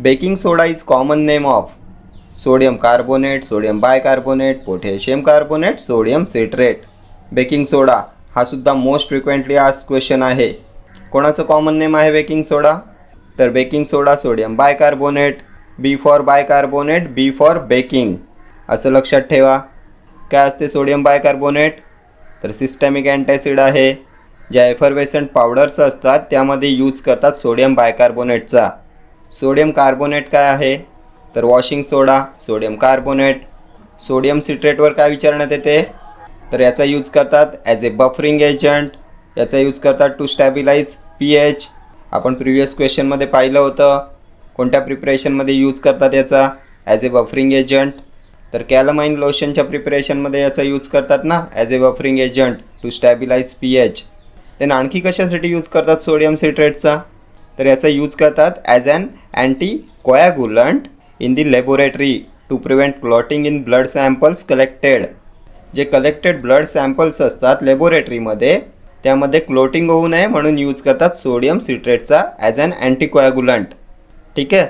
Baking soda is common name of sodium carbonate, sodium bicarbonate, potassium carbonate, sodium citrate. Baking soda हा सुद्धा most frequently asked question आहे. कोणाचं common name आहे baking soda? तर baking soda sodium bicarbonate. B for bicarbonate, B for baking, असं लक्षात ठेवा. काय असते सोडियम बायकार्बोनेट? तर सिस्टॅमिक अँटॅसिड आहे. ज्या एफर्वेसंट पावडर्स असतात त्यामध्ये यूज करतात सोडियम बायकार्बोनेटचा. सोडियम कार्बोनेट काय आहे? तर washing soda, sodium carbonate. Sodium सिट्रेटवर काय विचारण्यात येते? तर याचा यूज करतात ॲज ए बफरिंग एजंट. याचा यूज करतात टू स्टॅबिलाइज pH. आपण प्रिव्हियस क्वेश्चनमध्ये पाहिलं होतं. कोणत्या प्रिपरेशनमध्ये यूज करतात याचा? As a buffering agent. तर कॅलमाइन लोशनच्या प्रिपरेशनमध्ये याचा यूज करतात ना as a buffering agent to stabilise pH. Then आणखी कशासाठी यूज करतात सोडियम सिट्रेटचा? तर याचा यूज करतात as an anti coagulant in the laboratory to prevent clotting in blood samples collected. जे कलेक्टेड ब्लड सॅम्पल्स असतात लॅबोरेटरीमध्ये त्यामध्ये क्लोटिंग होऊ नये म्हणून यूज करतात सोडियम सिट्रेटचा ॲज ॲन अँटी कोॲग्युलंट. ठीक आहे.